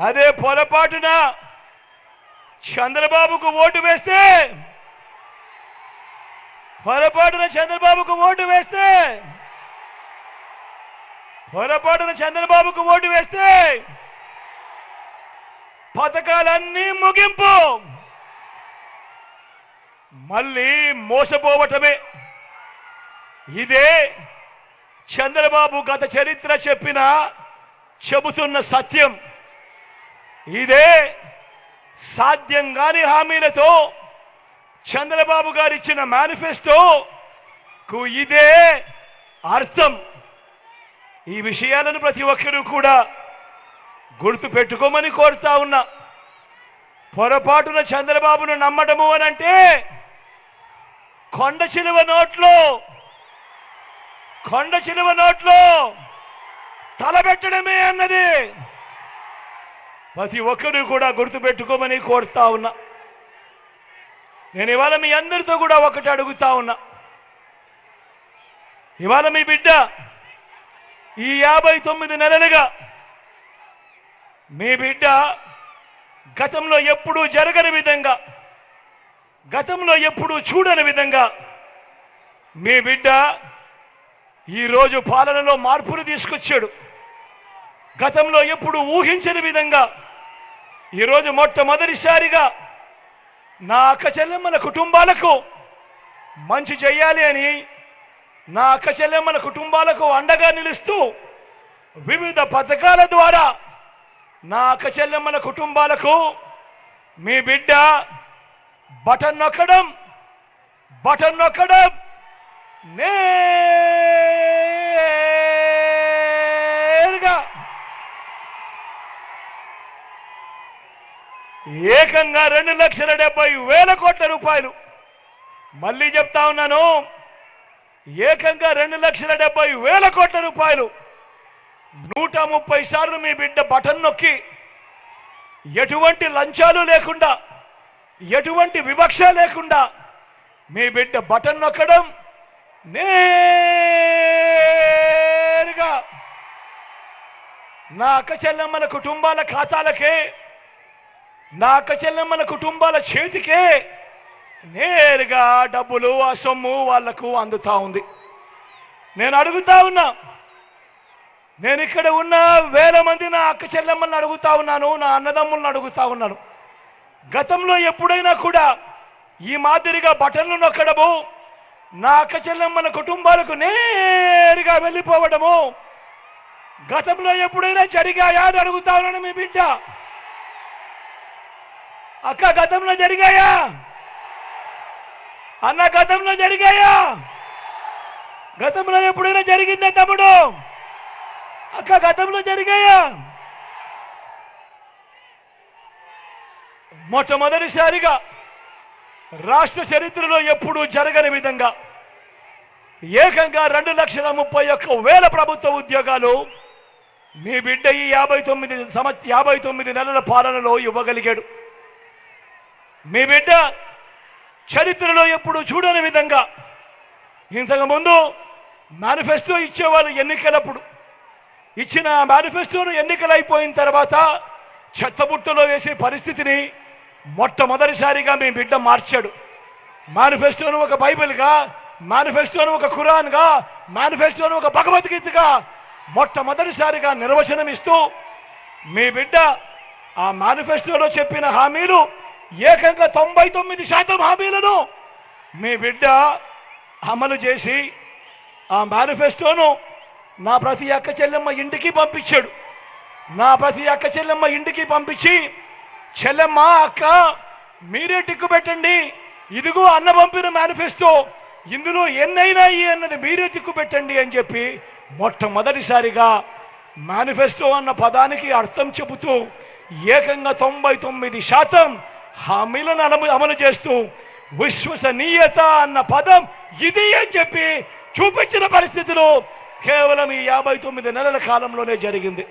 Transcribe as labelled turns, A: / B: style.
A: అదే పొరపాటున చంద్రబాబుకు ఓటు వేస్తే పొరపాటున చంద్రబాబుకు ఓటు వేస్తే పథకాలన్నీ ముగింపు, మళ్ళీ మోసపోవటమే. ఇదే చంద్రబాబు గత చరిత్ర చెబుతున్న సత్యం. ఇదే సాధ్యం కాని హామీలతో చంద్రబాబు గారు ఇచ్చిన మేనిఫెస్టోకు ఇదే అర్థం. ఈ విషయాలను ప్రతి ఒక్కరూ కూడా గుర్తు పెట్టుకోమని కోరుతా ఉన్నా. పొరపాటున చంద్రబాబును నమ్మడము అనంటే కొండ చిలువ నోట్లో తలబెట్టడమే అన్నది ప్రతి ఒక్కరూ కూడా గుర్తుపెట్టుకోమని కోరుతా ఉన్నా. నేను ఇవాళ మీ అందరితో కూడా ఒకటి అడుగుతా ఉన్నా. ఇవాళ మీ బిడ్డ ఈ 59 నెలలుగా మీ బిడ్డ గతంలో ఎప్పుడూ జరగని విధంగా, గతంలో ఎప్పుడూ చూడని విధంగా మీ బిడ్డ ఈరోజు పాలనలో మార్పులు తీసుకొచ్చాడు. గతంలో ఎప్పుడు ఊహించని విధంగా ఈరోజు మొట్టమొదటిసారిగా నా అక్క చెల్లెమ్మల కుటుంబాలకు మంచి చేయాలి అని, నా అక్క చెల్లెమ్మల కుటుంబాలకు అండగా నిలుస్తూ వివిధ పథకాల ద్వారా నా అక్క చెల్లెమ్మల కుటుంబాలకు మీ బిడ్డ బటన్ నొక్కడం నేరుగా ఏకంగా 2,70,000 కోట్ల రూపాయలు. మళ్ళీ చెప్తా ఉన్నాను, ఏకంగా 2,70,000 కోట్ల రూపాయలు 130 సార్లు మీ బిడ్డ బటన్ నొక్కి ఎటువంటి లంచాలు లేకుండా, ఎటువంటి వివక్ష లేకుండా మీ బిడ్డ బటన్ నొక్కడం నేరుగా నా అక్క చెల్లెమ్మల కుటుంబాల ఖాతాలకే, నా అక్క చెల్లెమ్మల కుటుంబాల చేతికే నేరుగా డబ్బులు ఆ సొమ్ము వాళ్లకు అందుతా ఉంది. నేను అడుగుతా ఉన్నా, నేను ఇక్కడ ఉన్న 1000 మంది నా అక్క చెల్లెమ్మలను అడుగుతా ఉన్నాను, నా అన్నదమ్ములను అడుగుతా ఉన్నాను. గతంలో ఎప్పుడైనా కూడా ఈ మాదిరిగా బటన్లు నొక్కడము, నా అక్క చెల్లెమ్మల కుటుంబాలకు నేరుగా వెళ్ళిపోవడము గతంలో ఎప్పుడైనా జరిగాయా అని అడుగుతా ఉన్నాను. మీ బిడ్డ అక్క గతంలో జరిగాయా? అన్న గతంలో జరిగాయా? గతంలో ఎప్పుడైనా జరిగిందా తమ్ముడు? అక్క గతంలో జరిగాయా? మొట్టమొదటిసారిగా రాష్ట్ర చరిత్రలో ఎప్పుడూ జరగని విధంగా ఏకంగా 2,31,000 ప్రభుత్వ ఉద్యోగాలు మీ బిడ్డ ఈ 59 నెలల పాలనలో ఇవ్వగలిగాడు. మీ బిడ్డ చరిత్రలో ఎప్పుడు చూడని విధంగా ఇంతకుముందు మేనిఫెస్టో ఇచ్చేవాళ్ళు ఎన్నికలప్పుడు, ఇచ్చిన మేనిఫెస్టోను ఎన్నికలు అయిపోయిన తర్వాత చెత్తబుట్టలో వేసే పరిస్థితిని మొట్టమొదటిసారిగా మీ బిడ్డ మార్చాడు. మేనిఫెస్టోను ఒక బైబిల్గా, మేనిఫెస్టోను ఒక ఖురాన్గా, మేనిఫెస్టోను ఒక భగవద్గీతగా మొట్టమొదటిసారిగా నిర్వచనం ఇస్తూ మీ బిడ్డ ఆ మేనిఫెస్టోలో చెప్పిన హామీలు ఏకంగా 99% హామీలను మీ బిడ్డ అమలు చేసి ఆ మేనిఫెస్టోను నా ప్రతి అక్క చెల్లెమ్మ ఇంటికి పంపించాడు. నా ప్రతి అక్క చెల్లెమ్మ ఇంటికి పంపించి, చెల్లెమ్మ అక్క మీరే టిక్కు పెట్టండి, ఇదిగో అన్న పంపిన మేనిఫెస్టో, ఇందులో ఎన్నైనాయి అన్నది మీరే టిక్కు పెట్టండి అని చెప్పి మొట్టమొదటిసారిగా మేనిఫెస్టో అన్న పదానికి అర్థం చెబుతూ ఏకంగా 99% హామీలను అమలు చేస్తూ విశ్వసనీయత అన్న పదం ఇది అని చెప్పి చూపించిన పరిస్థితులు కేవలం ఈ 59 నెలల కాలంలోనే జరిగింది.